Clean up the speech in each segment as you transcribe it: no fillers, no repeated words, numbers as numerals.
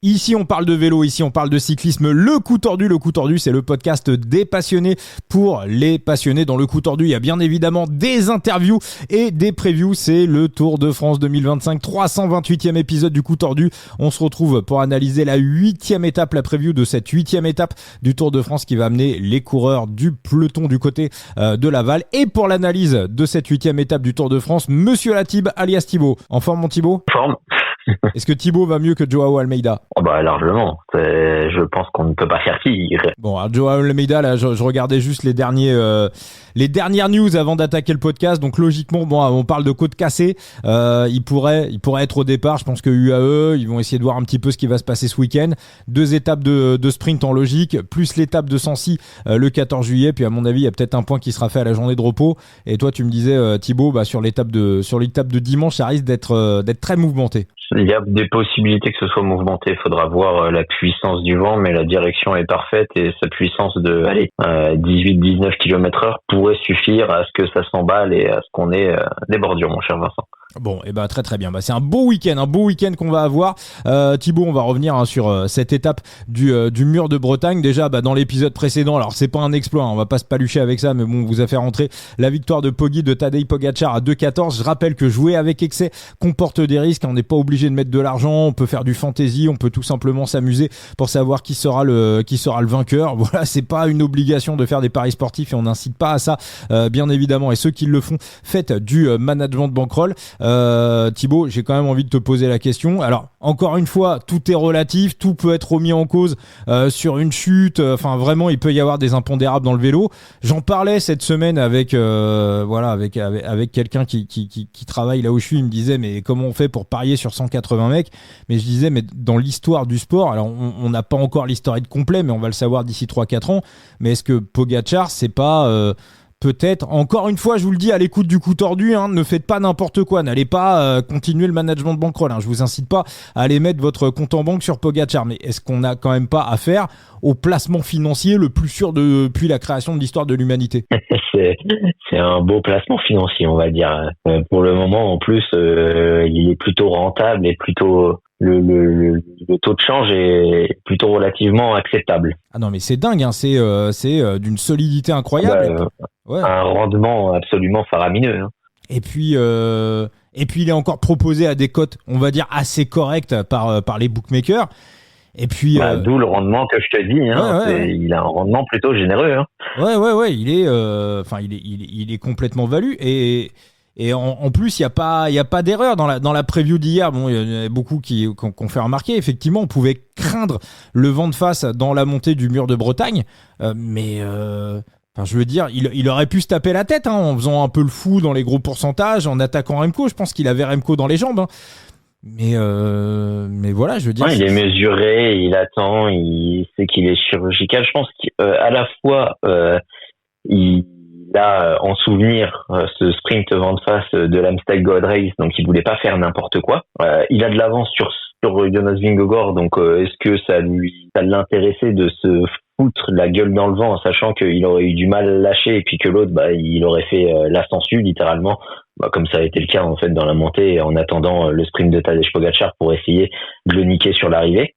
Ici, on parle de vélo, ici, on parle de cyclisme. Le coup tordu, c'est le podcast des passionnés pour les passionnés. Dans le coup tordu, il y a bien évidemment des interviews et des previews. C'est le Tour de France 2025, 328e épisode du coup tordu. On se retrouve pour analyser la 8e étape, la preview de cette 8e étape du Tour de France qui va amener les coureurs du peloton du côté de Laval. Et pour l'analyse de cette 8e étape du Tour de France, Monsieur Latib, alias Thibaut. En forme, mon Thibaut ? En forme. Est-ce que Thibaut va mieux que Joao Almeida ? Oh bah largement. Je pense qu'on ne peut pas faire pire. Bon, alors Joao Almeida, là, je regardais juste les dernières news avant d'attaquer le podcast. Donc logiquement, bon, on parle de côte cassée. Il pourrait être au départ. Je pense que UAE, ils vont essayer de voir un petit peu ce qui va se passer ce week-end. 2 étapes de sprint en logique, plus l'étape de Sancy le 14 juillet. Puis à mon avis, il y a peut-être un point qui sera fait à la journée de repos. Et toi, tu me disais, Thibaut, sur l'étape de dimanche, ça risque d'être très mouvementé. Il y a des possibilités que ce soit mouvementé. Il faudra voir la puissance du vent, mais la direction est parfaite et sa puissance de 18-19 km/h pourrait suffire à ce que ça s'emballe et à ce qu'on ait des bordures, mon cher Vincent. Bon, et très très bien. C'est un beau week-end qu'on va avoir. Thibaut, on va revenir sur cette étape du mur de Bretagne. Déjà, dans l'épisode précédent, alors c'est pas un exploit, on va pas se palucher avec ça, mais bon, on vous a fait rentrer la victoire de Poggi, de Tadej Pogačar à 2,14. Je rappelle que jouer avec excès comporte des risques. On n'est pas obligé de mettre de l'argent. On peut faire du fantasy. On peut tout simplement s'amuser pour savoir qui sera le vainqueur. Voilà, c'est pas une obligation de faire des paris sportifs et on n'incite pas à ça, bien évidemment. Et ceux qui le font, faites du management de bankroll. Thibaut, j'ai quand même envie de te poser la question. Alors, encore une fois, tout est relatif, tout peut être remis en cause sur une chute. Enfin, vraiment, il peut y avoir des impondérables dans le vélo. J'en parlais cette semaine avec quelqu'un qui travaille là où je suis. Il me disait, mais comment on fait pour parier sur 180 mecs ? Mais je disais, mais dans l'histoire du sport, alors on n'a pas encore l'historique complet, mais on va le savoir d'ici 3-4 ans. Mais est-ce que Pogačar, c'est pas... peut-être, encore une fois, je vous le dis à l'écoute du coup tordu, ne faites pas n'importe quoi, n'allez pas continuer le management de bankroll. Je vous incite pas à aller mettre votre compte en banque sur Pogačar, mais est-ce qu'on n'a quand même pas affaire au placement financier le plus sûr depuis la création de l'histoire de l'humanité ? C'est un beau placement financier, on va dire. Pour le moment, en plus, il est plutôt rentable et plutôt... Le taux de change est plutôt relativement acceptable. Ah non, mais c'est dingue, c'est d'une solidité incroyable. Ouais. Un rendement absolument faramineux. Et puis il est encore proposé à des cotes, on va dire, assez correctes par les bookmakers. Et puis d'où le rendement que je te dis. Ouais. Il a un rendement plutôt généreux. Ouais. Il est complètement valu et en plus, il y a pas d'erreur dans la preview d'hier. Bon, il y en a beaucoup qui ont fait remarquer. Effectivement, on pouvait craindre le vent de face dans la montée du mur de Bretagne, mais je veux dire, il aurait pu se taper la tête en faisant un peu le fou dans les gros pourcentages, en attaquant Remco. Je pense qu'il avait Remco dans les jambes. Mais voilà, je veux dire. Ouais, il est mesuré, il attend, il sait qu'il est chirurgical. Je pense qu'à la fois, il a en souvenir ce sprint vent de face de l'Amstel Gold Race, donc il voulait pas faire n'importe quoi. Il a de l'avance sur Jonas Vingegaard, donc est-ce que ça l'intéressait de se foutre la gueule dans le vent, en sachant qu'il aurait eu du mal à lâcher et puis que l'autre, il aurait fait la sangsue littéralement, comme ça a été le cas en fait dans la montée, en attendant le sprint de Tadej Pogačar pour essayer de le niquer sur l'arrivée.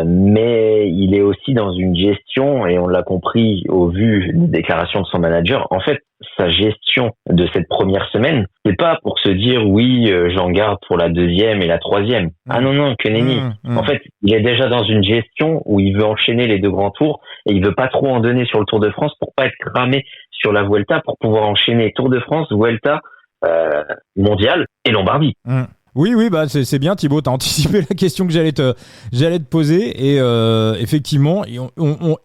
Mais il est aussi dans une gestion, et on l'a compris au vu des déclarations de son manager. En fait, sa gestion de cette première semaine, c'est pas pour se dire oui, j'en garde pour la deuxième et la troisième. Ah non, que nenni. En fait, il est déjà dans une gestion où il veut enchaîner les 2 grands tours et il veut pas trop en donner sur le Tour de France pour pas être cramé sur la Vuelta, pour pouvoir enchaîner Tour de France, Vuelta, mondial et Lombardie. Oui, c'est bien, Thibaut, t'as anticipé la question que j'allais te poser et effectivement,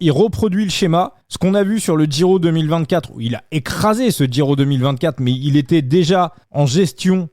il reproduit le schéma, ce qu'on a vu sur le Giro 2024, où il a écrasé ce Giro 2024, mais il était déjà en gestion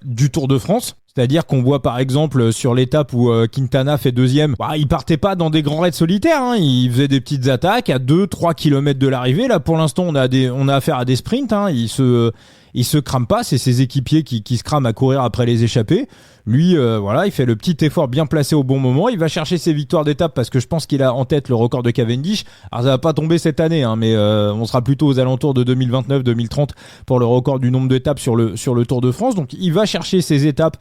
du Tour de France. C'est-à-dire qu'on voit par exemple sur l'étape où Quintana fait 2e, il partait pas dans des grands raids solitaires, il faisait des petites attaques à 2-3 km de l'arrivée. Là pour l'instant on a affaire à des sprints, il se crame pas, c'est ses équipiers qui se crament à courir après les échappées. Lui, il fait le petit effort bien placé au bon moment. Il va chercher ses victoires d'étape parce que je pense qu'il a en tête le record de Cavendish. Alors ça va pas tomber cette année, mais on sera plutôt aux alentours de 2029-2030 pour le record du nombre d'étapes sur le Tour de France. Donc il va chercher ses étapes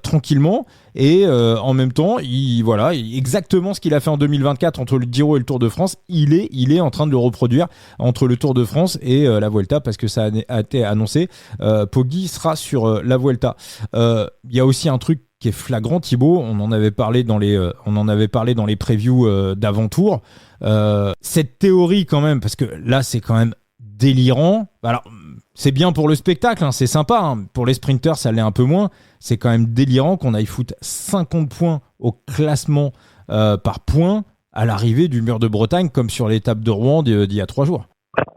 tranquillement. et en même temps, exactement ce qu'il a fait en 2024 entre le Giro et le Tour de France, il est en train de le reproduire entre le Tour de France et la Vuelta, parce que ça a été annoncé. Poggi sera sur la Vuelta. Il y a aussi un truc qui est flagrant, Thibaut. On en avait parlé dans les previews d'avant-tour. Cette théorie quand même, parce que là c'est quand même délirant. Alors c'est bien pour le spectacle, c'est sympa. Pour les sprinters, ça l'est un peu moins. C'est quand même délirant qu'on aille foutre 50 points au classement par points à l'arrivée du Mur de Bretagne, comme sur l'étape de Rouen d'il y a 3 jours.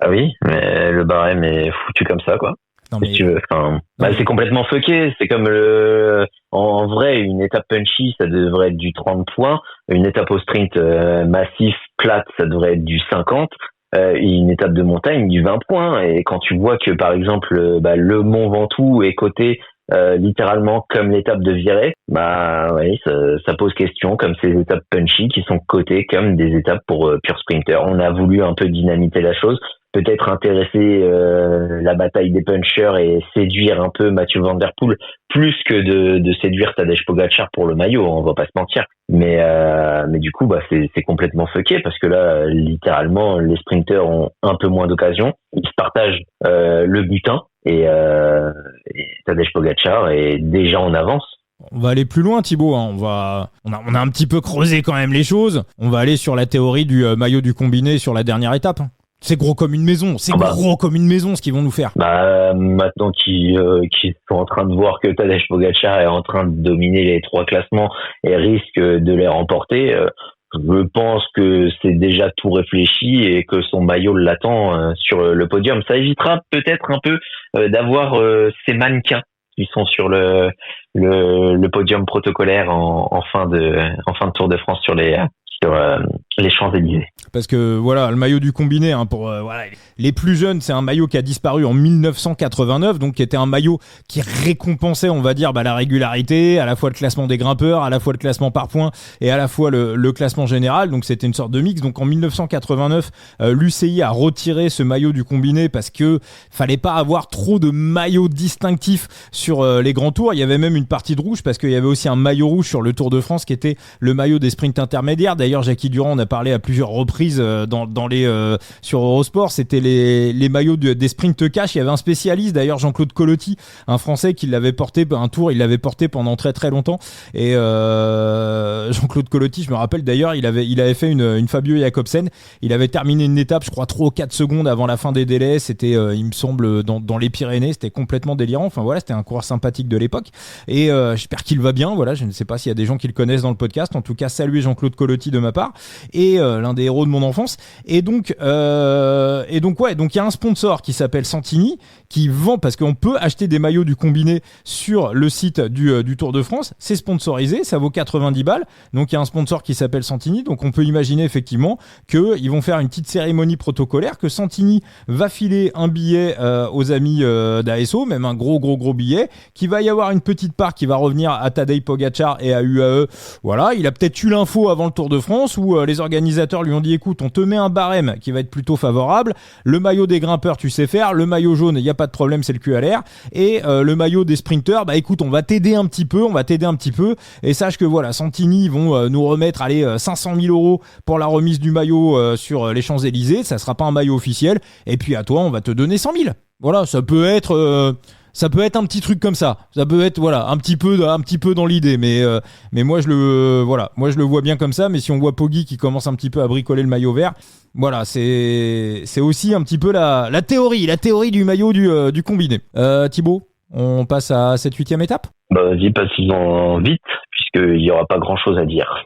Ah oui, mais le barème est foutu comme ça, quoi. Non, mais... Si tu veux. C'est complètement fucké. C'est comme en vrai, une étape punchy, ça devrait être du 30 points. Une étape au sprint massif, plate, ça devrait être du 50. Une étape de montagne, du 20 points. Et quand tu vois que, par exemple, le Mont Ventoux est coté littéralement comme l'étape de Virey, oui, ça pose question, comme ces étapes punchy qui sont cotées comme des étapes pour pure sprinter. On a voulu un peu dynamiter la chose, peut-être intéresser la bataille des punchers et séduire un peu Mathieu Van Der Poel plus que de séduire Tadej Pogačar pour le maillot, on va pas se mentir. Mais du coup, c'est complètement fucké, parce que là, littéralement, les sprinters ont un peu moins d'occasions, ils se partagent le butin, et Tadej Pogačar est déjà en avance. On va aller plus loin, Thibaut. On a un petit peu creusé quand même les choses. On va aller sur la théorie du maillot du combiné sur la dernière étape. C'est gros comme une maison. Gros comme une maison, ce qu'ils vont nous faire. Maintenant qu'ils sont en train de voir que Tadej Pogačar est en train de dominer les 3 classements et risque de les remporter, je pense que c'est déjà tout réfléchi et que son maillot l'attend sur le podium. Ça évitera peut-être un peu d'avoir ces mannequins qui sont sur le podium protocolaire en fin de Tour de France sur les Champs-Élysées. Parce que voilà, le maillot du combiné, pour les plus jeunes, c'est un maillot qui a disparu en 1989, donc qui était un maillot qui récompensait, on va dire, la régularité, à la fois le classement des grimpeurs, à la fois le classement par points et à la fois le classement général. Donc c'était une sorte de mix. Donc en 1989, l'UCI a retiré ce maillot du combiné parce que fallait pas avoir trop de maillots distinctifs sur les grands tours. Il y avait même une partie de rouge, parce qu'il y avait aussi un maillot rouge sur le Tour de France qui était le maillot des sprints intermédiaires. D'ailleurs, Jackie Durand en a parlé à plusieurs reprises sur Eurosport. C'était les maillots des sprint cash. Il y avait un spécialiste, d'ailleurs Jean-Claude Colotti, un Français, qui l'avait porté un tour. Il l'avait porté pendant très très longtemps. Et Jean-Claude Colotti, je me rappelle d'ailleurs, il avait fait une Fabio Jacobsen. Il avait terminé une étape, je crois 3 ou 4 secondes avant la fin des délais. C'était, il me semble, dans les Pyrénées. C'était complètement délirant. Enfin voilà, c'était un coureur sympathique de l'époque. Et j'espère qu'il va bien. Voilà, je ne sais pas s'il y a des gens qui le connaissent dans le podcast. En tout cas, saluer Jean-Claude Colotti de ma part, et l'un des héros de mon enfance. Et donc il y a un sponsor qui s'appelle Santini qui vend, parce qu'on peut acheter des maillots du combiné sur le site du Tour de France. C'est sponsorisé, ça vaut 90 balles. Donc il y a un sponsor qui s'appelle Santini. Donc on peut imaginer effectivement qu'ils vont faire une petite cérémonie protocolaire, que Santini va filer un billet aux amis d'ASO, même un gros billet, qu'il va y avoir une petite part qui va revenir à Tadej Pogačar et à UAE. Voilà, il a peut-être eu l'info avant le Tour de France, où les organisateurs lui ont dit: écoute, on te met un barème qui va être plutôt favorable, le maillot des grimpeurs tu sais faire, le maillot jaune il n'y a pas de problème, c'est le cul à l'air, et le maillot des sprinteurs, écoute, on va t'aider un petit peu, et sache que voilà, Santini vont nous remettre 500 000 euros pour la remise du maillot sur les Champs-Élysées. Ça sera pas un maillot officiel, et puis à toi on va te donner 100 000. Voilà, ça peut être un petit truc comme ça. Ça peut être un petit peu dans l'idée, mais moi je le vois bien comme ça. Mais si on voit Poggi qui commence un petit peu à bricoler le maillot vert, voilà, c'est aussi un petit peu la théorie du maillot du combiné. Thibaut, on passe à cette 8e étape. Vas-y, passons vite, puisqu'il n'y aura pas grand-chose à dire.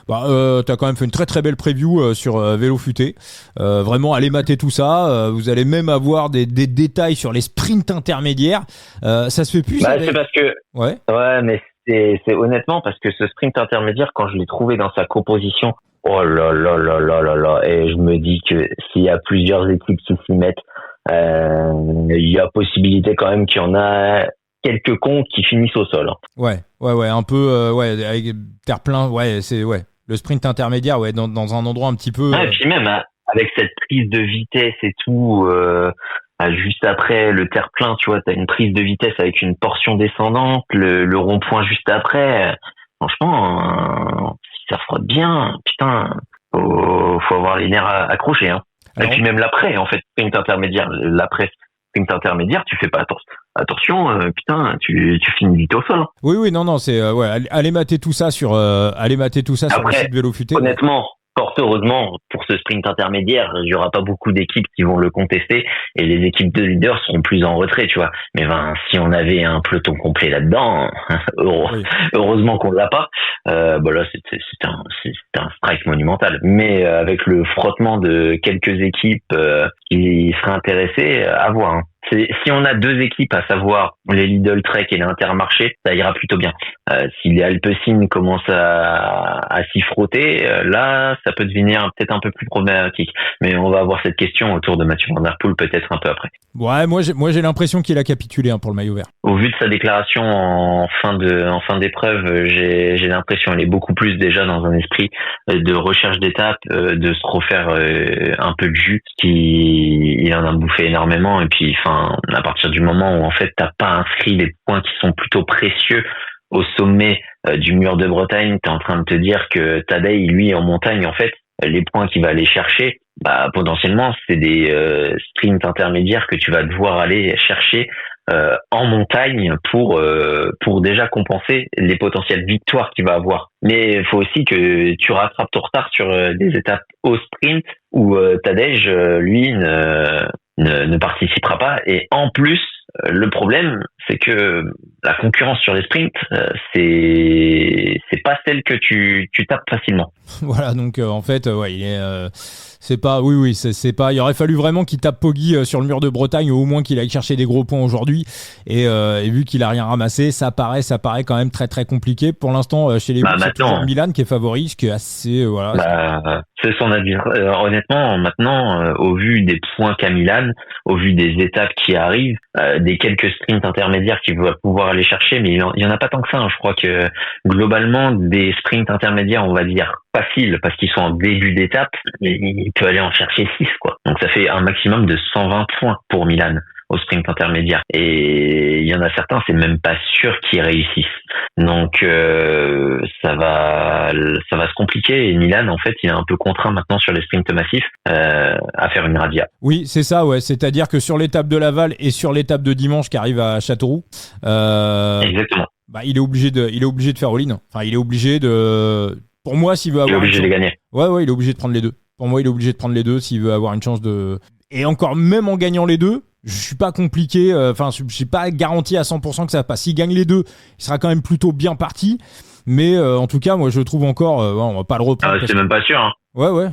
T'as quand même fait une très très belle preview sur Vélo Futé. Vraiment, allez mater tout ça. Vous allez même avoir des détails sur les sprints intermédiaires. Ça se fait plus. C'est parce que. Ouais, mais c'est honnêtement parce que ce sprint intermédiaire, quand je l'ai trouvé dans sa composition, oh là là là là là là, et je me dis que s'il y a plusieurs équipes qui s'y mettent, il y a possibilité quand même qu'il y en a quelques cons qui finissent au sol. Ouais, un peu, avec terre-plein, le sprint intermédiaire, dans un endroit un petit peu. Et puis même avec cette prise de vitesse et tout, juste après le terre-plein, tu vois, t'as une prise de vitesse avec une portion descendante, le rond-point juste après. franchement, si ça frotte bien, putain, faut avoir les nerfs accrochés, hein. Et puis même l'après, en fait, sprint intermédiaire, sprint intermédiaire, tu fais pas attention, putain, tu finis vite au sol. Oui, non, c'est allez mater tout ça sur sur le site Vélo Futé. Honnêtement, fort heureusement, pour ce sprint intermédiaire, il y aura pas beaucoup d'équipes qui vont le contester et les équipes de leaders seront plus en retrait, tu vois. Mais si on avait un peloton complet là-dedans, heureusement qu'on l'a pas. Là, c'est un strike monumental. Mais avec le frottement de quelques équipes qui seraient intéressées, à voir. Hein. Si on a deux équipes, à savoir les Lidl Trek et les Intermarché, ça ira plutôt bien. Si les Alpecin commencent à s'y frotter, là, ça peut devenir peut-être un peu plus problématique. Mais on va avoir cette question autour de Mathieu Van Der Poel peut-être un peu après. Ouais, moi j'ai l'impression qu'il a capitulé pour le maillot vert. Au vu de sa déclaration en fin d'épreuve, j'ai l'impression il est beaucoup plus déjà dans un esprit de recherche d'étape, de se refaire un peu de jus. Il en a bouffé énormément et puis à partir du moment où en fait t'as pas inscrit les points qui sont plutôt précieux au sommet du mur de Bretagne, t'es en train de te dire que Tadej, lui, en montagne, en fait, les points qu'il va aller chercher, potentiellement, c'est des sprints intermédiaires que tu vas devoir aller chercher en montagne pour déjà compenser les potentielles victoires qu'il va avoir. Mais il faut aussi que tu rattrapes ton retard sur des étapes au sprint où Tadej, lui, ne participera pas. Et en plus, le problème, c'est que la concurrence sur les sprints, c'est pas celle que tu tapes facilement. Voilà, donc en fait, il est, c'est pas, c'est pas. Il aurait fallu vraiment qu'il tape Poggi sur le mur de Bretagne, ou au moins qu'il aille chercher des gros points aujourd'hui. Et vu qu'il a rien ramassé, ça paraît quand même très très compliqué pour l'instant chez les Bleus. C'est toujours Milan qui est favori, ce qui est assez, c'est son avis. Honnêtement, maintenant, au vu des points qu'a Milan, au vu des étapes qui arrivent, des quelques sprints intermédiaires qu'il va pouvoir aller chercher, mais il y en a pas tant que ça. Hein. Je crois que globalement, des sprints intermédiaires, on va dire faciles, parce qu'ils sont en début d'étape, il peut aller en chercher 6, quoi. Donc ça fait un maximum de 120 points pour Milan au sprint intermédiaire. Et il y en a certains, c'est même pas sûr qu'ils réussissent. Donc ça va se compliquer. Et Milan, en fait, il est un peu contraint maintenant sur les sprints massifs à faire une radia. Oui, c'est ça, ouais. C'est-à-dire que sur l'étape de Laval et sur l'étape de dimanche qui arrive à Châteauroux, exactement. Il est obligé de faire all-in. Enfin, il est obligé de. Pour moi, s'il veut avoir. Il est obligé de gagner. Ouais, il est obligé de prendre les deux. Pour moi, il est obligé de prendre les deux s'il veut avoir une chance de. Et encore, même en gagnant les deux, je suis pas compliqué. Je suis pas garanti à 100% que ça passe. S'il gagne les deux, il sera quand même plutôt bien parti. Mais en tout cas, moi, je trouve encore, on va pas le reprendre. C'est même pas sûr. Hein. Ouais.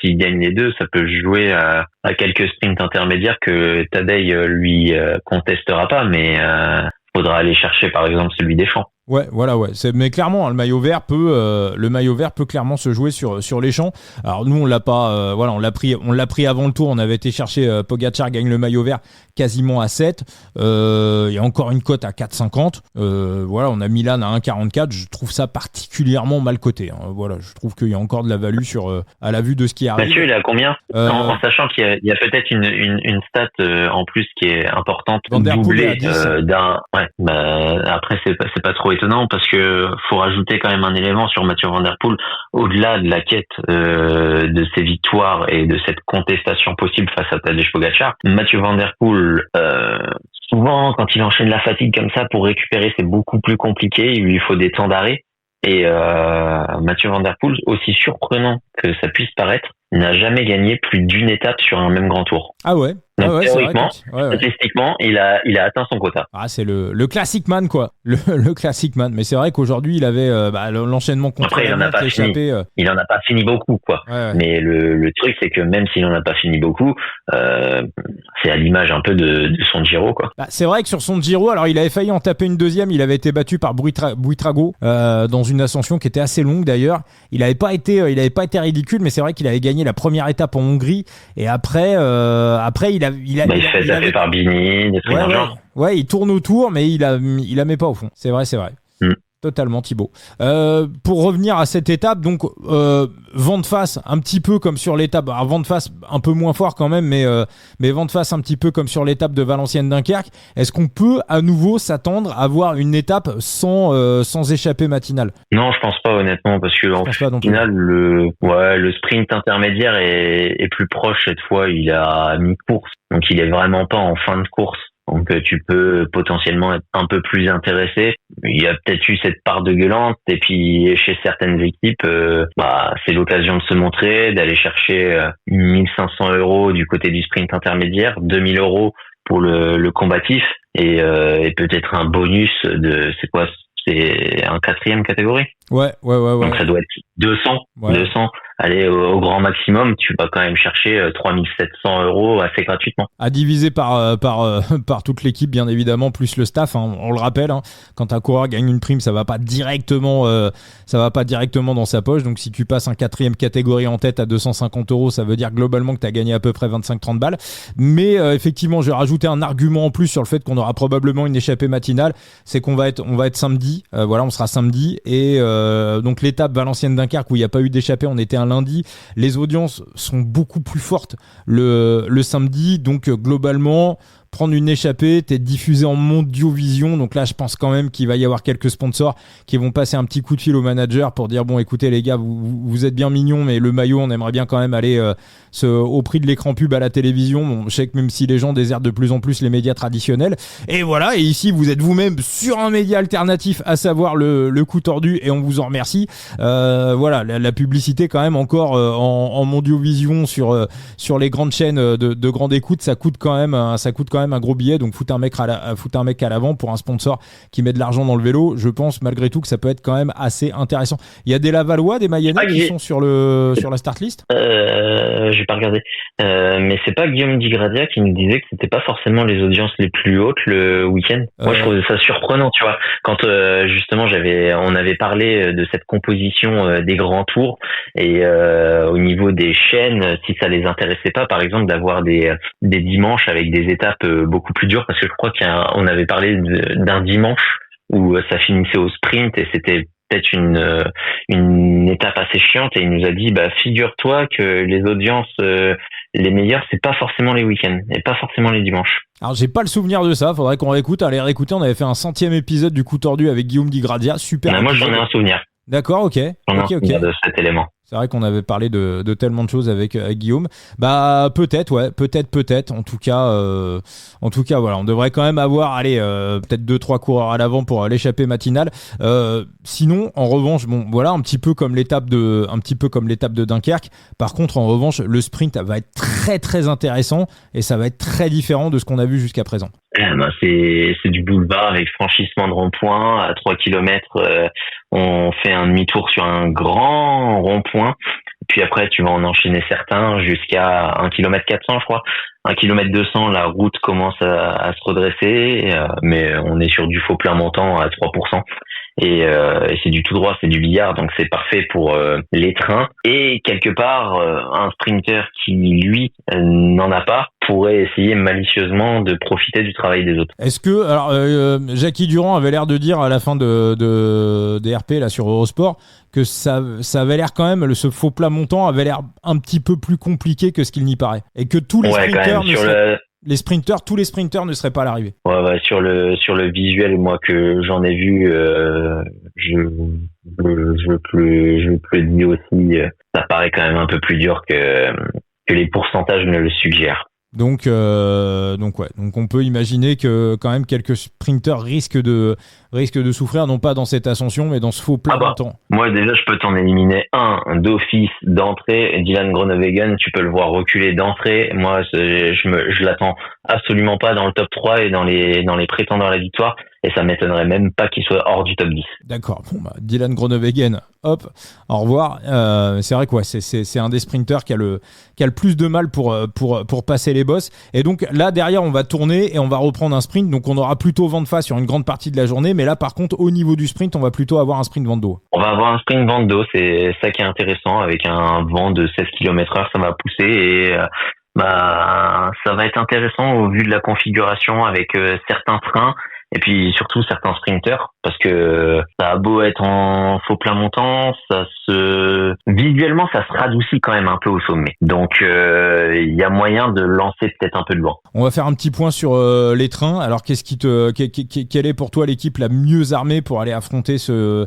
S'il gagne les deux, ça peut jouer à quelques sprints intermédiaires que Tadej lui contestera pas, mais faudra aller chercher par exemple celui des champs. Ouais. Mais clairement, le maillot vert peut clairement se jouer sur les champs. Alors nous, on l'a pas, on l'a pris avant le tour. On avait été chercher Pogačar gagne le maillot vert quasiment à 7. Il y a encore une cote à 4,50. On a Milan à 1,44. Je trouve ça particulièrement mal coté. Hein. Voilà, je trouve qu'il y a encore de la value à la vue de ce qui arrive. Mathieu, il est à combien en sachant qu'il y a peut-être une stat en plus qui est importante, doublée d'un. Ouais, après c'est pas trop étonnant parce que faut rajouter quand même un élément sur Mathieu Van Der Poel au-delà de la quête de ses victoires et de cette contestation possible face à Tadej Pogačar. Mathieu Van Der Poel souvent quand il enchaîne la fatigue comme ça pour récupérer c'est beaucoup plus compliqué, il lui faut des temps d'arrêt et Mathieu Van Der Poel, aussi surprenant que ça puisse paraître, n'a jamais gagné plus d'une étape sur un même grand tour. Ah ouais. Donc, théoriquement, statistiquement, il a atteint son quota. Ah, c'est le classic man, quoi. Le classic man. Mais c'est vrai qu'aujourd'hui, il avait l'enchaînement contre il en a pas fini. Il en a pas fini beaucoup, quoi. Ouais. Mais le truc, c'est que même s'il en a pas fini beaucoup, c'est à l'image un peu de son Giro, quoi. C'est vrai que sur son Giro, alors il avait failli en taper une deuxième. Il avait été battu par Buitrago dans une ascension qui était assez longue d'ailleurs. Il avait pas été ridicule, mais c'est vrai qu'il avait gagné la première étape en Hongrie et après il se fait taper par Bini, des trucs genre. Ouais, il tourne autour, mais il la met pas au fond. C'est vrai. Totalement, Thibaut. Pour revenir à cette étape, donc vent de face, un petit peu comme sur l'étape, alors vent de face un peu moins fort quand même, mais vent de face un petit peu comme sur l'étape de Valenciennes-Dunkerque. Est-ce qu'on peut à nouveau s'attendre à voir une étape sans échappée matinale? Non, je pense pas honnêtement, parce que en final, le sprint intermédiaire est plus proche cette fois. Il est à mi-course, donc il est vraiment pas en fin de course. Donc tu peux potentiellement être un peu plus intéressé. Il y a peut-être eu cette part de gueulante, et puis chez certaines équipes, c'est l'occasion de se montrer, d'aller chercher 1500 € du côté du sprint intermédiaire, 2000 € pour le combatif, et peut-être un bonus c'est un 4e catégorie. Ouais. Donc ça doit être 200. Allez, au grand maximum, tu vas quand même chercher 3700 € assez gratuitement. À diviser par toute l'équipe, bien évidemment, plus le staff. Hein, on le rappelle, hein, quand un coureur gagne une prime, ça va pas directement dans sa poche. Donc si tu passes un 4e catégorie en tête à 250 €, ça veut dire globalement que tu as gagné à peu près 25-30 balles. Mais effectivement, je vais rajouter un argument en plus sur le fait qu'on aura probablement une échappée matinale. C'est qu'on va être samedi. On sera samedi. Et donc l'étape Valenciennes-Dunkerque où il n'y a pas eu d'échappée, on était un lundi. Les audiences sont beaucoup plus fortes le samedi. Donc globalement, prendre une échappée, t'es diffusé en Mondiovision, donc là je pense quand même qu'il va y avoir quelques sponsors qui vont passer un petit coup de fil au manager pour dire bon écoutez les gars, vous êtes bien mignons, mais le maillot on aimerait bien quand même aller au prix de l'écran pub à la télévision. Bon, je sais que même si les gens désertent de plus en plus les médias traditionnels, et voilà, et ici vous êtes vous-même sur un média alternatif, à savoir le coup tordu, et on vous en remercie. Voilà, la publicité quand même encore en Mondiovision sur les grandes chaînes de grande écoute, ça coûte quand même un gros billet. Donc foutre un mec à l'avant pour un sponsor qui met de l'argent dans le vélo, je pense malgré tout que ça peut être quand même assez intéressant. Il y a des Lavallois, des Mayennais qui sont sur la start list. J'ai pas regardé, mais c'est pas Guillaume Digradia qui nous disait que c'était pas forcément les audiences les plus hautes le week-end. Moi je trouvais ça surprenant, tu vois, quand justement on avait parlé de cette composition des grands tours, et au niveau des chaînes, si ça les intéressait pas par exemple d'avoir des dimanches avec des étapes beaucoup plus dures, parce que je crois qu'on avait parlé d'un dimanche où ça finissait au sprint et c'était peut-être une étape assez chiante, et il nous a dit figure-toi que les audiences les meilleures, c'est pas forcément les week-ends et pas forcément les dimanches. Alors j'ai pas le souvenir de ça, faudrait qu'on réécoute. Allez réécouter, on avait fait un 100e épisode du coup tordu avec Guillaume Digradia, super. Moi j'en ai un souvenir. D'accord, ok. De cet élément. C'est vrai qu'on avait parlé de tellement de choses avec Guillaume. Peut-être, ouais, peut-être. En tout cas, voilà, on devrait quand même avoir, peut-être 2-3 coureurs à l'avant pour l'échappée matinale. Sinon, en revanche, bon, voilà, un petit peu comme l'étape de Dunkerque. Par contre, en revanche, le sprint va être très très intéressant et ça va être très différent de ce qu'on a vu jusqu'à présent. C'est du boulevard avec franchissement de rond-point à 3 km. On fait un demi-tour sur un grand rond-point. Puis après, tu vas en enchaîner certains jusqu'à 1 km 400, je crois. 1 km 200, la route commence à se redresser, mais on est sur du faux plein montant à 3%. Et c'est du tout droit, c'est du billard, donc c'est parfait pour les trains. Et quelque part, un sprinter qui, lui, n'en a pas, pourrait essayer malicieusement de profiter du travail des autres. Est-ce que, Jackie Durand avait l'air de dire à la fin des RP là sur Eurosport que ça avait l'air quand même, ce faux plat montant avait l'air un petit peu plus compliqué que ce qu'il n'y paraît, et que tous les sprinters tous les sprinters ne seraient pas à l'arrivée. Ouais, sur le visuel, moi que j'en ai vu, je le dis aussi, ça paraît quand même un peu plus dur que les pourcentages ne le suggèrent. Donc on peut imaginer que quand même quelques sprinters risquent de souffrir, non pas dans cette ascension, mais dans ce faux plat montant. Moi déjà, je peux t'en éliminer un d'office d'entrée. Dylan Groenewegen, tu peux le voir reculer d'entrée. Moi, je l'attends absolument pas dans le top 3 et dans les prétendants à la victoire. Et ça m'étonnerait même pas qu'il soit hors du top 10. D'accord. Bon, Dylan Groenewegen, hop, au revoir. C'est vrai que c'est un des sprinters qui a le plus de mal pour passer les bosses. Et donc là, derrière, on va tourner et on va reprendre un sprint. Donc on aura plutôt vent de face sur une grande partie de la journée. Mais là, par contre, au niveau du sprint, on va plutôt avoir un sprint vent de dos. On va avoir un sprint vent de dos. C'est ça qui est intéressant. Avec un vent de 16 km/h, ça va pousser et ça va être intéressant au vu de la configuration avec certains freins Et puis surtout certains sprinters, parce que ça a beau être en faux plat montant, visuellement ça se radoucit quand même un peu au sommet. Donc il y a moyen de lancer peut-être un peu de vent. On va faire un petit point sur les trains. Alors quelle est pour toi l'équipe la mieux armée pour aller affronter ce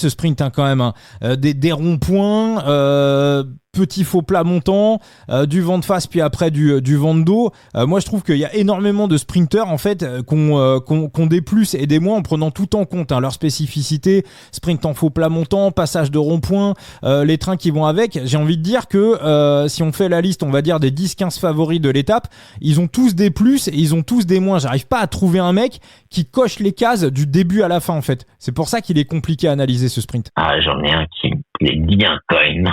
sprint quand même, hein. Des ronds-points, petit faux plat montant, du vent de face puis après du vent de dos. Moi je trouve qu'il y a énormément de sprinteurs en fait qu'on des plus et des moins en prenant tout en compte, hein, leur spécificité, sprint en faux plat montant, passage de rond-point, les trains qui vont avec. J'ai envie de dire que si on fait la liste, on va dire des 10-15 favoris de l'étape, ils ont tous des plus et ils ont tous des moins. J'arrive pas à trouver un mec qui coche les cases du début à la fin en fait. C'est pour ça qu'il est compliqué à analyser ce sprint. J'en ai un qui me plaît bien quand même.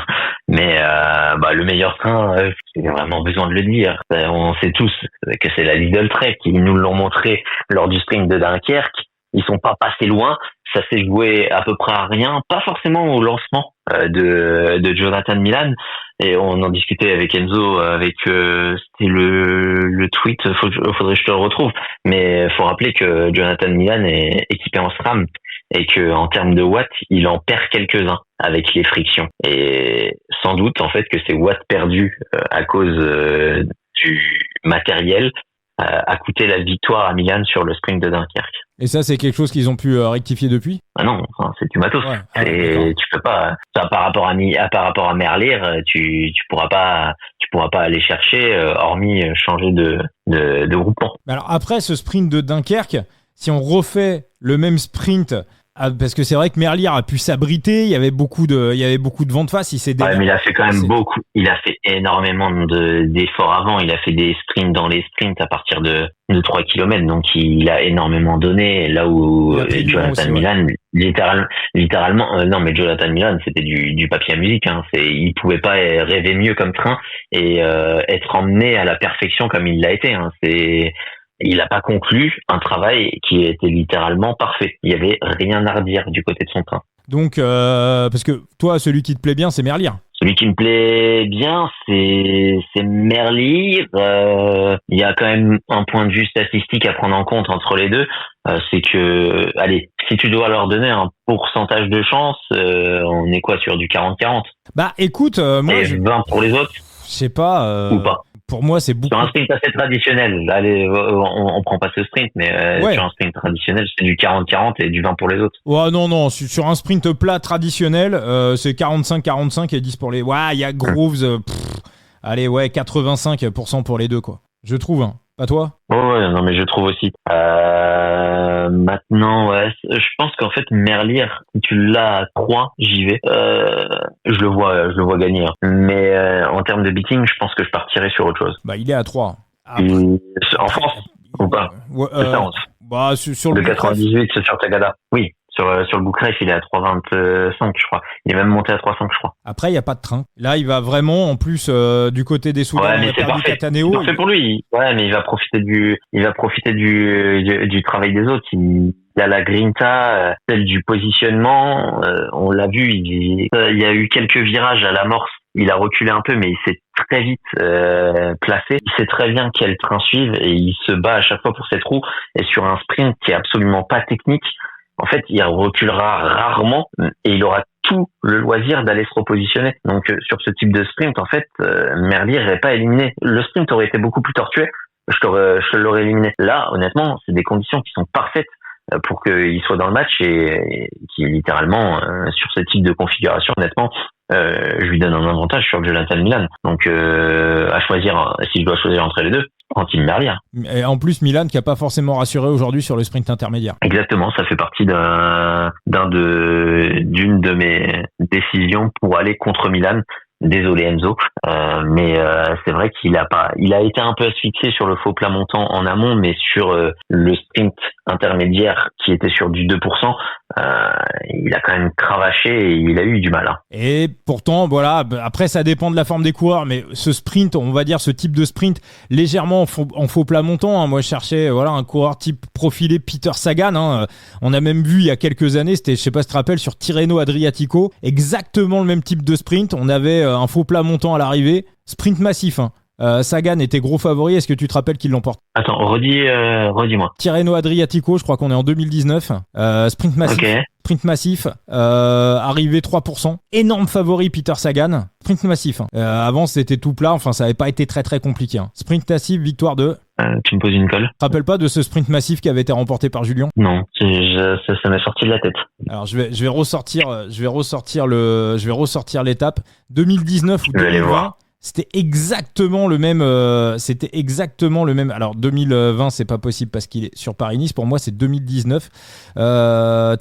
Mais le meilleur train, j'ai vraiment besoin de le dire. On sait tous que c'est la Lidl Trek. Ils nous l'ont montré lors du sprint de Dunkerque. Ils sont pas passés loin. Ça s'est joué à peu près à rien. Pas forcément au lancement de Jonathan Milan. Et on en discutait avec Enzo, c'était le tweet. Faudrait que je te le retrouve. Mais faut rappeler que Jonathan Milan est équipé en SRAM. Et que en termes de watts, il en perd quelques-uns avec les frictions. Et sans doute en fait que ces watts perdus à cause du matériel a coûté la victoire à Milan sur le sprint de Dunkerque. Et ça, c'est quelque chose qu'ils ont pu rectifier depuis ? Ah non, c'est du matos. Tu peux pas. Ça, par rapport à Merlier, tu pourras pas aller chercher hormis changer de groupement. Alors après ce sprint de Dunkerque, si on refait le même sprint, parce que c'est vrai que Merlier a pu s'abriter, il y avait beaucoup de vent de face, mais il a fait quand même beaucoup, il a fait énormément d'efforts avant, il a fait des sprints dans les sprints à partir de 3 km, donc il a énormément donné, là où Jonathan Milan, littéralement, non mais Jonathan Milan, c'était du papier à musique, hein, il pouvait pas rêver mieux comme train et être emmené à la perfection comme il l'a été, hein, il n'a pas conclu un travail qui était littéralement parfait. Il y avait rien à redire du côté de son train. Donc, parce que toi, celui qui te plaît bien, c'est Merlier. Celui qui me plaît bien, c'est Merlier. Il y a quand même un point de vue statistique à prendre en compte entre les deux. C'est que, allez, si tu dois leur donner un pourcentage de chance, on est quoi sur du 40-40 ? Bah, écoute, moi, et 20 pour les autres. Je sais pas. Ou pas. Pour moi, c'est beaucoup. Sur un sprint assez traditionnel, allez, on prend pas ce sprint, mais sur un sprint traditionnel, c'est du 40-40 et du 20 pour les autres. Ouais, non, sur un sprint plat traditionnel, c'est 45-45 et 10 pour les... Ouais, il y a Grooves, allez, ouais, 85% pour les deux, quoi. Je trouve, hein. Pas toi ? Ouais, non, mais je trouve aussi. Maintenant, ouais, je pense qu'en fait, Merlier, si tu l'as à 3, j'y vais. Je le vois gagner. Hein. Mais en termes de beating, je pense que je partirai sur autre chose. Bah, il est à 3. En France ou pas ouais, sur le 98, c'est sur Tagada. Oui. Sur le Boucref, il est à 3,25, je crois. Il est même monté à 3,5, je crois. Après, il n'y a pas de train. Là, il va vraiment, en plus, du côté des Soudanais, ouais, mais c'est parfait. Cataneo. C'est parfait pour lui. Ouais, mais il va profiter du travail des autres. Il a la grinta, celle du positionnement. On l'a vu, il y a eu quelques virages à l'amorce. Il a reculé un peu, mais il s'est très vite placé. Il sait très bien quel train suivre et il se bat à chaque fois pour ses trous. Et sur un sprint qui est absolument pas technique, en fait, il reculera rarement et il aura tout le loisir d'aller se repositionner. Donc, sur ce type de sprint, en fait, Merlier n'est pas éliminé. Le sprint aurait été beaucoup plus tortueux. Je te l'aurais éliminé. Là, honnêtement, c'est des conditions qui sont parfaites pour qu'il soit dans le match et qui littéralement, sur ce type de configuration, honnêtement, je lui donne un avantage sur Jonathan Milan. Donc, à choisir, si je dois choisir entre les deux, en team Merlier. Et en plus, Milan qui n'a pas forcément rassuré aujourd'hui sur le sprint intermédiaire. Exactement, ça fait partie d'une de mes décisions pour aller contre Milan. Désolé Enzo, mais c'est vrai il a été un peu asphyxié sur le faux plat montant en amont, mais sur le sprint intermédiaire qui était sur du 2%, il a quand même cravaché et il a eu du mal. Hein. Et pourtant, voilà, après ça dépend de la forme des coureurs, mais ce sprint, on va dire ce type de sprint légèrement en faux plat montant, hein, moi je cherchais un coureur type profilé Peter Sagan, hein, on a même vu il y a quelques années, c'était, je sais pas si tu te rappelles, sur Tirreno Adriatico, exactement le même type de sprint, on avait un faux plat montant à l'arrivée, sprint massif, hein. Sagan était gros favori. Est-ce que tu te rappelles qui l'emporte? Attends, redis-moi. Tirreno Adriatico, je crois qu'on est en 2019. Sprint massif. Ok. Sprint massif, arrivé 3%. Énorme favori Peter Sagan. Sprint massif. Avant, c'était tout plat. Enfin, ça n'avait pas été très très compliqué. Sprint massif, victoire de... Tu me poses une colle. Tu te rappelles pas de ce sprint massif qui avait été remporté par Julien? Non, ça m'est sorti de la tête. Alors je vais ressortir l'étape 2019 ou 2020. C'était exactement le même. Alors 2020, c'est pas possible parce qu'il est sur Paris-Nice. Pour moi, c'est 2019.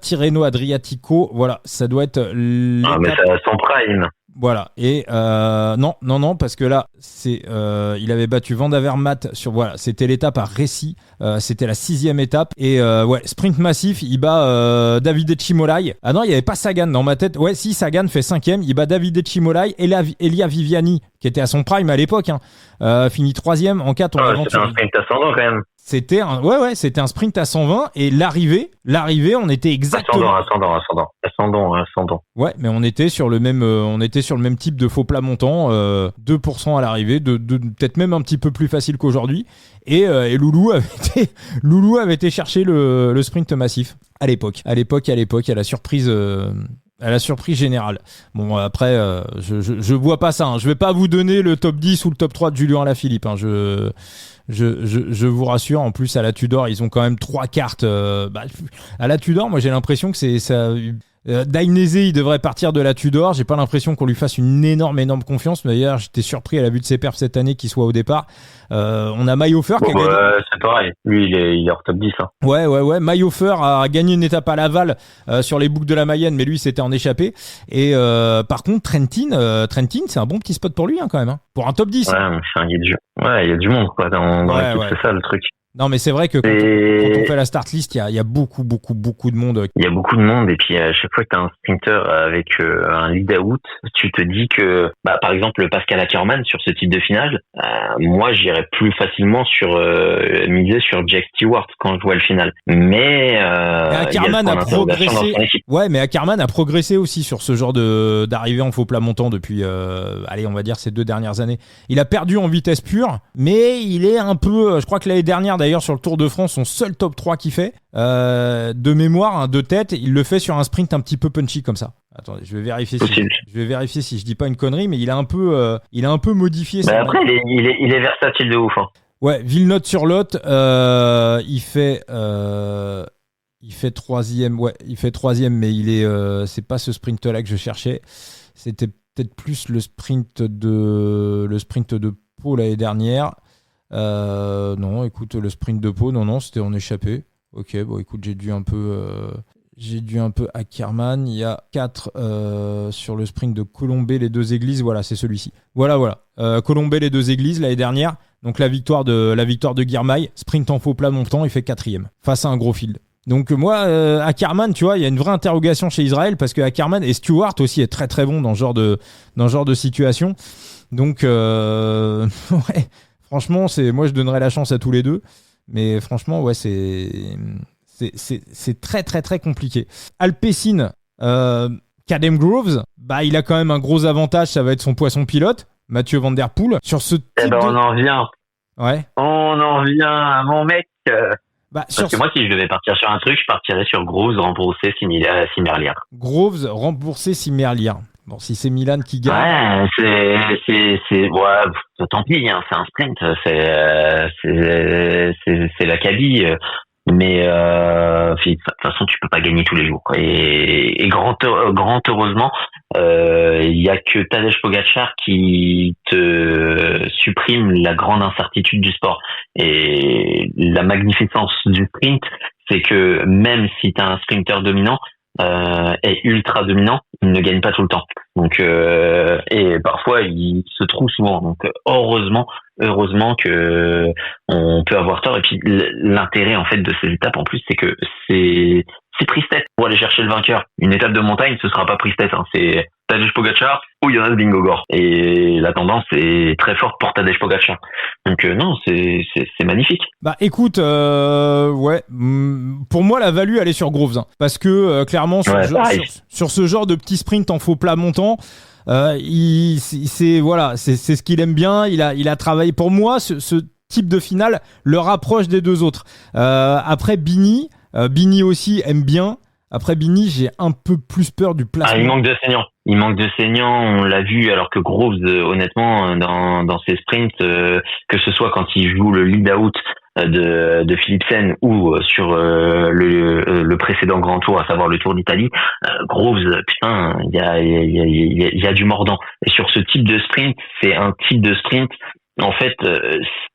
Tirreno Adriatico. Voilà, ça doit être. Ah, mais c'est à son prime. Voilà. Et non, parce que là, il avait battu Van Avermaet sur. Voilà, c'était l'étape à Récy. C'était la 6e étape. Et sprint massif, il bat Davide Cimolai. Ah non, il n'y avait pas Sagan dans ma tête. Ouais, si, Sagan fait 5e. Il bat Davide Cimolai et Elia Viviani, qui était à son prime à l'époque. Fini 3e en 4 tours. C'était un sprint ascendant quand même. C'était un sprint à 120 et l'arrivée, on était exactement ascendant. Ouais, mais on était sur le même type de faux plat montant, 2% à l'arrivée, de peut-être même un petit peu plus facile qu'aujourd'hui. Et Loulou avait été chercher le sprint massif à l'époque, à la surprise. À la surprise générale. Bon, après, je vois pas ça. Je vais pas vous donner le top 10 ou le top 3 de Julien Alaphilippe. Je vous rassure. En plus, à la Tudor, ils ont quand même 3 cartes. À la Tudor, moi, j'ai l'impression que c'est ça. Dainese, il devrait partir de la Tudor. J'ai pas l'impression qu'on lui fasse une énorme confiance. D'ailleurs, j'étais surpris à la vue de ses perfs cette année qu'il soit au départ. On a Maillaufer qui a gagné. C'est pareil. Lui, il est hors top 10. Hein. Ouais. Maillaufer a gagné une étape à Laval sur les boucles de la Mayenne, mais lui, c'était en échappé. Et par contre, Trentin, c'est un bon petit spot pour lui quand même. Pour un top 10. Ouais, il y a du monde quoi. Dans l'équipe, c'est ça le truc. Non, mais c'est vrai que quand on fait la start list, il y a beaucoup de monde. Il y a beaucoup de monde et puis à chaque fois que tu as un sprinter avec un lead-out, tu te dis que, par exemple, Pascal Ackermann sur ce type de finale, moi j'irais plus facilement miser sur Jack Stewart quand je vois le final. Mais Ackermann a progressé. Ouais, mais Ackermann a progressé aussi sur ce genre d'arrivée en faux plat montant depuis, on va dire ces 2 dernières années. Il a perdu en vitesse pure, mais il est un peu, je crois que l'année dernière d'ailleurs sur le Tour de France, son seul top 3 qu'il fait, de mémoire, de tête, il le fait sur un sprint un petit peu punchy comme ça. Attendez, je vais vérifier si je dis pas une connerie, mais il a un peu modifié ça. Après, il est versatile de ouf. Hein. Ouais, Villeneuve-sur-Lot, il fait 3e, mais c'est pas ce sprint là que je cherchais. C'était peut-être plus le sprint de Pau l'année dernière. Non, écoute, le sprint de Pau, non, c'était en échappé. Ok, bon, écoute, j'ai dû un peu Ackermann. Il y a 4 sur le sprint de Colombey, les 2 églises. Voilà, c'est celui-ci. Voilà. Colombey, les 2 églises l'année dernière. Donc la victoire de Girmay, sprint en faux plat montant, il fait 4e face à un gros field. Donc moi, Ackermann, tu vois, il y a une vraie interrogation chez Israël parce que Ackermann et Stewart aussi est très très bon dans ce genre de situation. Donc ouais. Franchement, moi je donnerais la chance à tous les deux, mais franchement, ouais, c'est très très très compliqué. Alpecin, Cadem Groves, il a quand même un gros avantage, ça va être son poisson pilote, Mathieu Van Der Poel. Sur ce type on en revient. Ouais. On en revient à mon mec. Parce que moi, si je devais partir sur un truc, je partirais sur Groves rembourser Simerlier. Groves rembourser Simerlier. Bon, si c'est Milan qui gagne. Tant pis, hein, c'est un sprint, c'est l'Acadie, mais de toute façon, tu peux pas gagner tous les jours. Et grand heureusement, il y a que Tadej Pogačar qui te supprime la grande incertitude du sport. Et la magnificence du sprint, c'est que même si tu as un sprinter dominant, est ultra dominant, il ne gagne pas tout le temps. Donc et parfois il se trouve souvent. Donc heureusement que on peut avoir tort. Et puis l'intérêt en fait de ces étapes en plus, c'est que c'est prise-tête pour aller chercher le vainqueur. Une étape de montagne, ce sera pas prise-tête. Hein. C'est Tadej Pogačar ou Jonas Vingegaard. Et la tendance est très forte pour Tadej Pogačar. Donc non, c'est magnifique. Écoute, ouais, pour moi la value elle est sur Groves, hein, parce que clairement sur ce genre de petit sprint en faux plat montant, C'est ce qu'il aime bien. Il a travaillé. Pour moi, ce type de finale le rapproche des deux autres. Après Bini aussi aime bien. Après Bini, j'ai un peu plus peur du placement. Il manque de saignants. On l'a vu, alors que Groves, honnêtement, dans ses sprints, que ce soit quand il joue le lead-out de Philipsen ou sur le précédent grand tour, à savoir le Tour d'Italie, Groves, putain, il y a du mordant. Et sur ce type de sprint, c'est un type de sprint, en fait,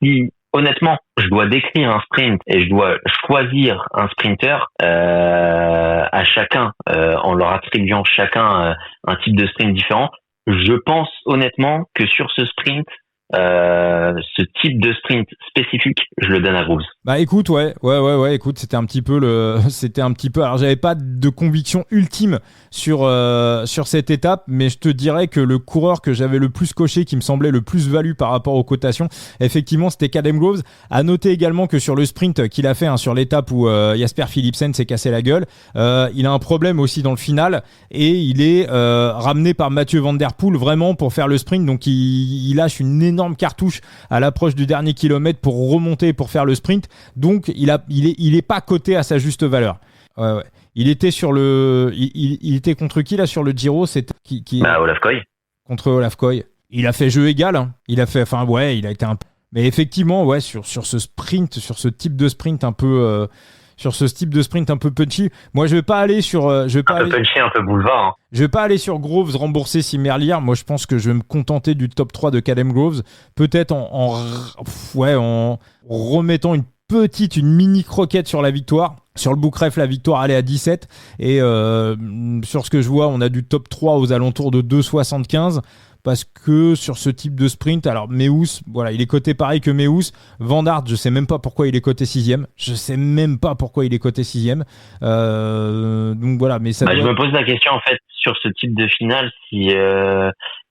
si honnêtement, je dois décrire un sprint et je dois choisir un sprinter à chacun, en leur attribuant chacun un type de sprint différent. Je pense honnêtement que sur ce sprint, ce type de sprint spécifique, je le donne à Groves. Bah écoute, ouais, écoute, c'était un petit peu, alors j'avais pas de conviction ultime sur cette étape, mais je te dirais que le coureur que j'avais le plus coché, qui me semblait le plus valu par rapport aux cotations, effectivement, c'était Cadem Groves. À noter également que sur le sprint qu'il a fait, sur l'étape où Jasper Philipsen s'est cassé la gueule, il a un problème aussi dans le final et il est ramené par Mathieu Van Der Poel vraiment pour faire le sprint, donc il lâche une énorme cartouche à l'approche du dernier kilomètre pour remonter, pour faire le sprint. Donc il est pas coté à sa juste valeur. Ouais. Il était il était contre qui là sur le Giro? C'était Olaf Koy. Contre Olaf Koy. Il a fait jeu égal. Hein. Il a été un peu. Mais effectivement, ouais, sur ce sprint, sur ce type de sprint un peu. Sur ce type de sprint un peu punchy, moi je vais pas aller sur. Un peu punchy, un peu boulevard. Hein. Je vais pas aller sur Groves rembourser Simerlier. Moi je pense que je vais me contenter du top 3 de Cadem Groves. Peut-être en remettant une mini croquette sur la victoire. Sur le Boukref, la victoire allait à 17. Et sur ce que je vois, on a du top 3 aux alentours de 2,75. Parce que sur ce type de sprint, alors Meeus, voilà, il est coté pareil que Meeus. Van Aert, je sais même pas pourquoi il est coté 6ème. Donc voilà, mais ça. Je me pose la question en fait sur ce type de finale si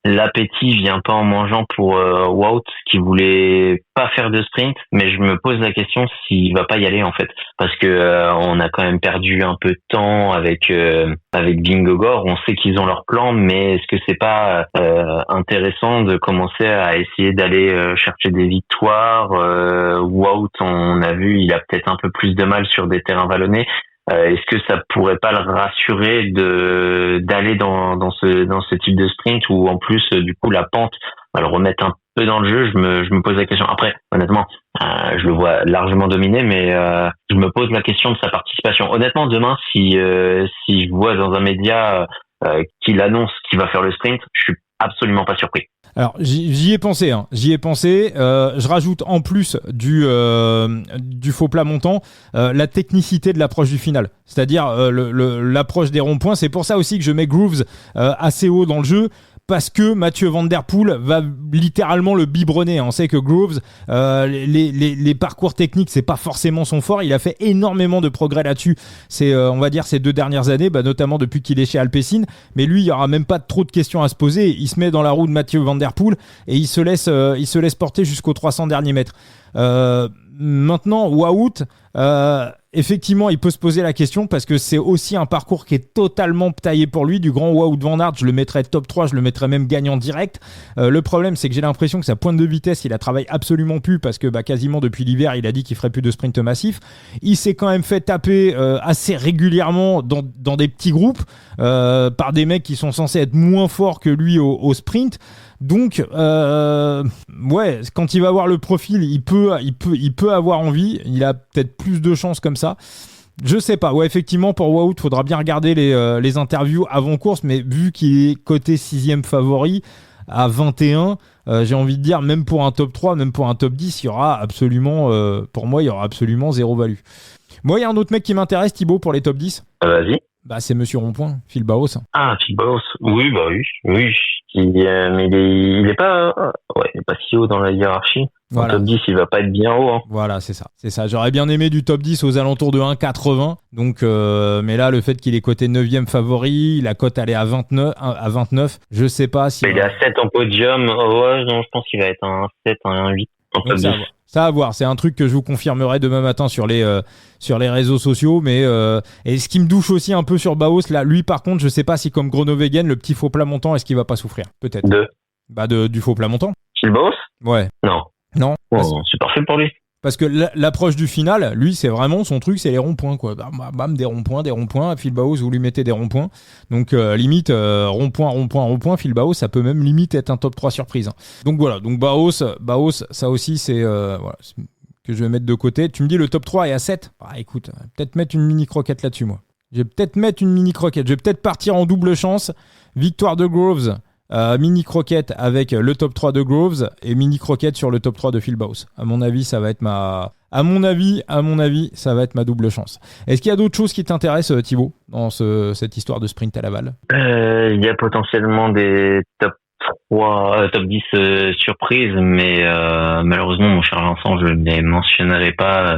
l'appétit vient pas en mangeant pour Wout qui voulait pas faire de sprint, mais je me pose la question s'il va pas y aller en fait, parce que on a quand même perdu un peu de temps avec Vingegaard. On sait qu'ils ont leur plan, mais est-ce que c'est pas intéressant de commencer à essayer d'aller chercher des victoires? Wout, on a vu, il a peut-être un peu plus de mal sur des terrains vallonnés. Est-ce que ça pourrait pas le rassurer d'aller dans ce type de sprint où en plus du coup la pente va le remettre un peu dans le jeu? Je me pose la question. Après, honnêtement, je le vois largement dominé, mais je me pose la question de sa participation. Honnêtement, demain, si je vois dans un média qu'il annonce qu'il va faire le sprint, je suis absolument pas surpris. Alors j'y ai pensé. Je rajoute en plus du faux plat montant la technicité de l'approche du final, c'est-à-dire l'approche des ronds-points. C'est pour ça aussi que je mets Groves assez haut dans le jeu, parce que Mathieu Van Der Poel va littéralement le biberonner. On sait que Groves, les parcours techniques, c'est pas forcément son fort. Il a fait énormément de progrès là-dessus. C'est, on va dire, ces 2 dernières années, notamment depuis qu'il est chez Alpecin. Mais lui, il y aura même pas trop de questions à se poser. Il se met dans la roue de Mathieu Van Der Poel et il se laisse porter jusqu'aux 300 derniers mètres. Maintenant, Wout, effectivement, il peut se poser la question parce que c'est aussi un parcours qui est totalement taillé pour lui. Du grand Wout van Aert, je le mettrais top 3, je le mettrais même gagnant direct. Le problème, c'est que j'ai l'impression que sa pointe de vitesse, il la travaille absolument plus parce que quasiment depuis l'hiver, il a dit qu'il ferait plus de sprint massif. Il s'est quand même fait taper assez régulièrement dans des petits groupes par des mecs qui sont censés être moins forts que lui au sprint. Donc, quand il va voir le profil, il peut avoir envie. Il a peut-être plus de chances comme ça. Je sais pas. Ouais, effectivement, pour Wout, faudra bien regarder les interviews avant course. Mais vu qu'il est coté 6ème favori à 21, j'ai envie de dire, même pour un top 3, même pour un top 10, il y aura absolument, pour moi, il y aura absolument zéro value. Moi, il y a un autre mec qui m'intéresse, Thibaut, pour les top 10. Vas-y. C'est Monsieur Rond-Point, Phil Bauhaus. Ah, Phil Bauhaus. Oui. Mais il est pas si haut dans la hiérarchie. Voilà. En top 10, il va pas être bien haut. Hein. Voilà, c'est ça. J'aurais bien aimé du top 10 aux alentours de 1,80. Donc, mais là, le fait qu'il est coté 9e favori, la cote elle est à 29. Je sais pas si. Il est à 7 en podium. Ouais, non, je pense qu'il va être un 7, un 8. en top 10. Ça à voir. C'est un truc que je vous confirmerai demain matin sur les réseaux sociaux. Mais et ce qui me douche aussi un peu sur Bauhaus, là, lui par contre, je sais pas si comme Groenewegen, le petit faux plat montant, est-ce qu'il va pas souffrir? Peut-être. Du faux plat montant. Phil Bauhaus? Ouais. Non. C'est parfait pour lui. Parce que l'approche du final, lui, c'est vraiment son truc, c'est les ronds-points, quoi. Bam, des ronds-points. Phil Bauhaus, vous lui mettez des ronds-points. Donc, limite, rond-point. Phil Bauhaus, ça peut même limite être un top 3 surprise. Hein. Donc, voilà. Donc, Bauhaus, ça aussi, c'est que je vais mettre de côté. Tu me dis, le top 3 est à 7. Écoute, peut-être mettre une mini-croquette là-dessus, moi. Je vais peut-être mettre une mini-croquette. Je vais peut-être partir en double chance. Victoire de Groves. Mini croquette avec le top 3 de Groves et mini croquette sur le top 3 de Phil Bauhaus. À mon avis, ça va être ça va être ma double chance. Est-ce qu'il y a d'autres choses qui t'intéressent, Thibaut, dans cette histoire de sprint à Laval? Il y a potentiellement des top 10 surprises, mais malheureusement, mon cher Vincent, je ne les mentionnerai pas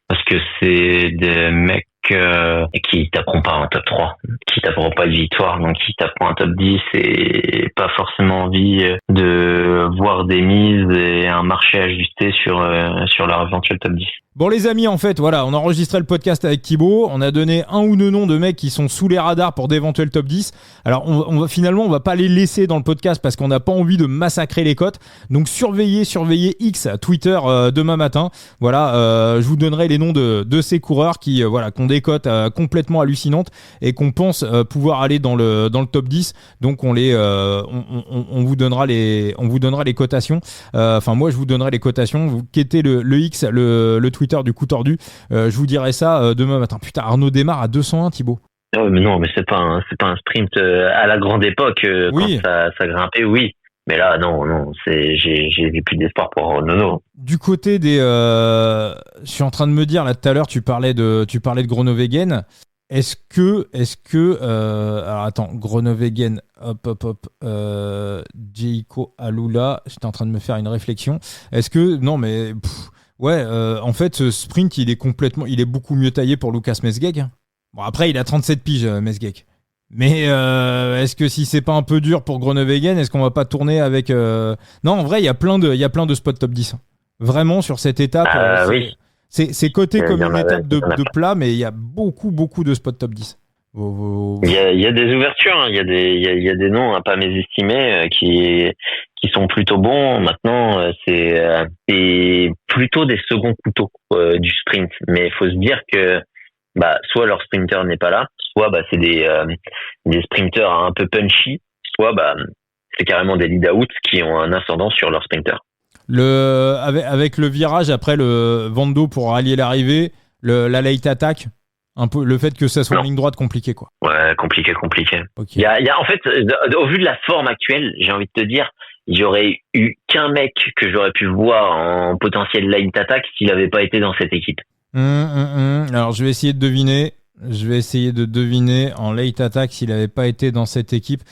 parce que c'est des mecs qui taperont pas un top 3, qui taperont pas de victoire, donc qui taperont un top 10 et pas forcément envie de voir des mises et un marché ajusté sur leur éventuel top 10. Bon les amis, en fait, voilà, on a enregistré le podcast avec Thibaut, on a donné un ou deux noms de mecs qui sont sous les radars pour d'éventuels top 10. Alors on va pas les laisser dans le podcast parce qu'on n'a pas envie de massacrer les cotes. Donc surveillez X, Twitter demain matin. Voilà, je vous donnerai les noms de ces coureurs qui ont des cotes complètement hallucinantes et qu'on pense pouvoir aller dans le top 10. Donc on vous donnera les cotations. Enfin moi je vous donnerai les cotations. Vous quittez le X, le Twitter du coup tordu. Je vous dirai ça demain matin. Putain, Arnaud démarre à 201, Thibaut. Ah ouais, mais non, mais c'est pas un sprint à la grande époque oui. Quand ça grimpait, oui. Mais là, non, j'ai plus d'espoir pour Nono. Du côté des, je suis en train de me dire là tout à l'heure, tu parlais de Groenewegen. Est-ce que, alors attends, Groenewegen, hop, Jayco Alula. J'étais en train de me faire une réflexion. Est-ce que, non mais. En fait, ce sprint, il est beaucoup mieux taillé pour Lucas Mesgek. Bon, après, il a 37 piges, Mesgek. Mais est-ce que si c'est pas un peu dur pour Groenewegen, est-ce qu'on va pas tourner avec... Non, en vrai, il y a plein de spots top 10. Vraiment, sur cette étape, oui. c'est coté comme une étape de plat, mais il y a beaucoup de spots top 10. Il y a des ouvertures, hein. Il y a des noms à pas mésestimer qui sont plutôt bons. Maintenant, c'est plutôt des seconds couteaux du sprint. Mais il faut se dire que soit leur sprinter n'est pas là, soit c'est des sprinters un peu punchy, soit c'est carrément des lead-out qui ont un ascendant sur leur sprinter. Avec le virage après le Vando pour rallier l'arrivée, la late attack. Un peu le fait que ça soit en ligne droite compliqué quoi. Ouais, compliqué. Okay. Il y a en fait au vu de la forme actuelle, j'ai envie de te dire, il y aurait eu qu'un mec que j'aurais pu voir en potentiel line attack s'il n'avait pas été dans cette équipe. Alors je vais essayer de deviner en late attack s'il n'avait pas été dans cette équipe.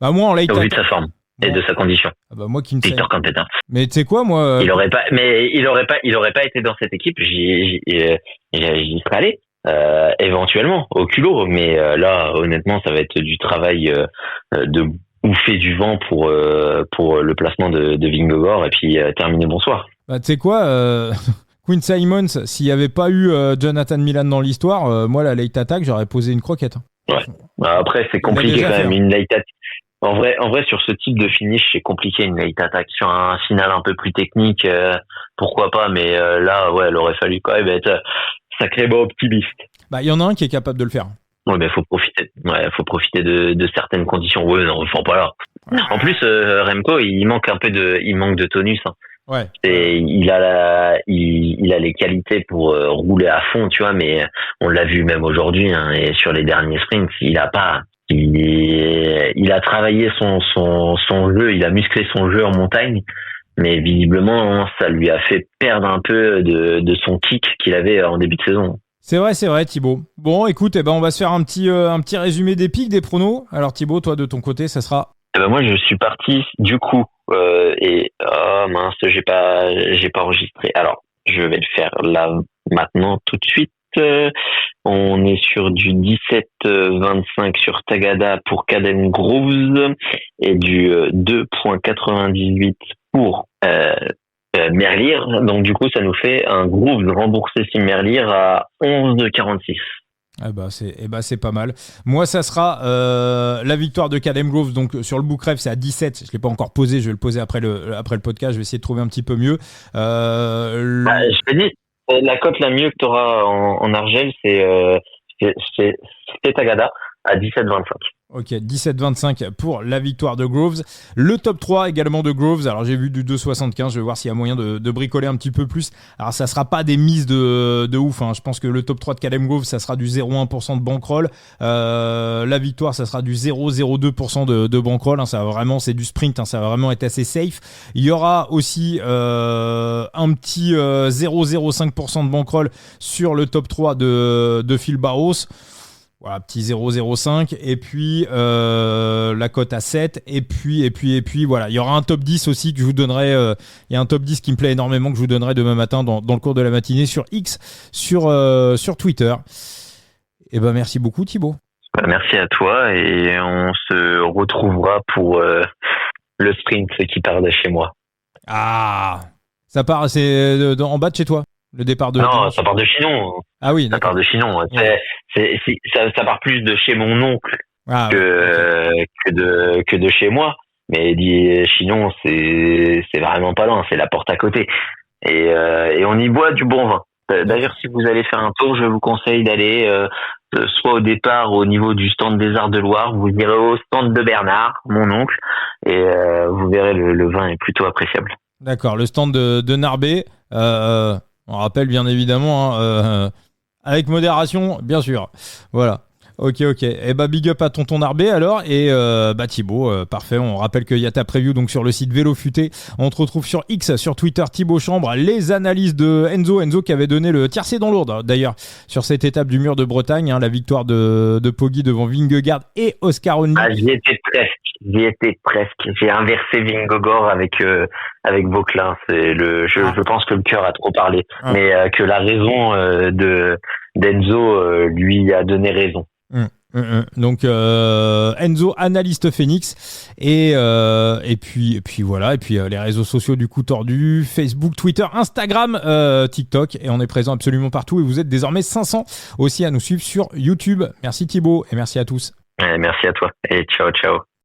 Moi en late attack. Au vu de sa forme et de sa condition. Moi qui me Victor Campeta. Mais tu sais quoi moi il aurait pas été dans cette équipe, j'y serais allé. Éventuellement au culot, mais là honnêtement ça va être du travail de bouffer du vent pour le placement de Vingegaard et puis terminer bonsoir. Tu sais quoi Quinn Simmons, s'il n'y avait pas eu Jonathan Milan dans l'histoire, moi la late attack j'aurais posé une croquette. Ouais. Après c'est compliqué quand même une late attack. En vrai sur ce type de finish c'est compliqué une late attack sur un final un peu plus technique, pourquoi pas, mais là il aurait fallu quand même être sacrément optimiste. Il y en a un qui est capable de le faire. Ouais, mais faut profiter. Ouais, faut profiter de certaines conditions. Ouais, non, faut pas là. En plus, Remco, il manque de tonus. Hein. Ouais. Et il a les qualités pour rouler à fond, tu vois. Mais on l'a vu même aujourd'hui, hein, et sur les derniers sprints, il a travaillé son jeu, il a musclé son jeu en montagne. Mais visiblement, ça lui a fait perdre un peu de son kick qu'il avait en début de saison. C'est vrai, Thibaut. Bon, écoute, on va se faire un petit résumé des pics, des pronos. Alors Thibaut, toi de ton côté, ça sera... Moi, je suis parti du coup j'ai pas enregistré. Alors, je vais le faire là maintenant tout de suite. On est sur du 17,25 sur Tagada pour Caden Groves et du 2,98 pour Merlir. Donc du coup, ça nous fait un Grooves remboursé Sim Merlir à 11,46. C'est pas mal. Moi, ça sera la victoire de Caleb Grove. Donc sur le book ref, c'est à 17. Je l'ai pas encore posé. Je vais le poser après le podcast. Je vais essayer de trouver un petit peu mieux. Je te dis, la cote la mieux que tu auras en Argel, c'est Tagada à 17,25. Ok, 17,25 pour la victoire de Groves. Le top 3 également de Groves. Alors j'ai vu du 2,75. Je vais voir s'il y a moyen de bricoler un petit peu plus. Alors ça sera pas des mises de ouf. Hein. Je pense que le top 3 de Caleb Groves, ça sera du 0,1% de bankroll. La victoire, ça sera du 0,02% de bankroll. Hein. Ça va vraiment, c'est du sprint. Hein. Ça va vraiment être assez safe. Il y aura aussi un petit 0,05% de bankroll sur le top 3 de Phil Barros. Voilà, petit 0,05 et puis la cote à 7 et puis voilà, il y aura un top 10 aussi que je vous donnerai, il y a un top 10 qui me plaît énormément que je vous donnerai demain matin dans le cours de la matinée sur X, sur Twitter. Et merci beaucoup Thibaut. Merci à toi et on se retrouvera pour le sprint qui part de chez moi. Ah, ça part, c'est en bas de chez toi? Le départ de... Non, ça part de Chinon. Ah oui, ça part de Chinon. Ouais. Ça part plus de chez mon oncle que de chez moi. Mais Chinon, c'est vraiment pas loin. C'est la porte à côté. Et on y boit du bon vin. D'ailleurs, si vous allez faire un tour, je vous conseille d'aller soit au départ au niveau du stand des Arts de Loire, vous irez au stand de Bernard, mon oncle, et vous verrez le vin est plutôt appréciable. D'accord, le stand de Narbé. On rappelle bien évidemment, avec modération, bien sûr. Voilà. Ok. Et big up à tonton Narbé alors. Et Thibaut, parfait. On rappelle qu'il y a ta preview donc sur le site Vélo Futé. On te retrouve sur X, sur Twitter, Thibaut Chambre. Les analyses de Enzo qui avait donné le tiercé dans l'Ourdre d'ailleurs sur cette étape du Mur de Bretagne, hein, la victoire de Poggi devant Vingegaard et Oscar Only. J'y étais presque. J'ai inversé Vingegaard avec Vauclin. Je pense que le cœur a trop parlé, mais que la raison d'Enzo lui a donné raison. Donc Enzo analyste Phoenix et puis voilà, et puis les réseaux sociaux du coup tordus, Facebook, Twitter, Instagram, TikTok, et on est présent absolument partout et vous êtes désormais 500 aussi à nous suivre sur YouTube. Merci Thibaut et merci à tous. Merci à toi et ciao.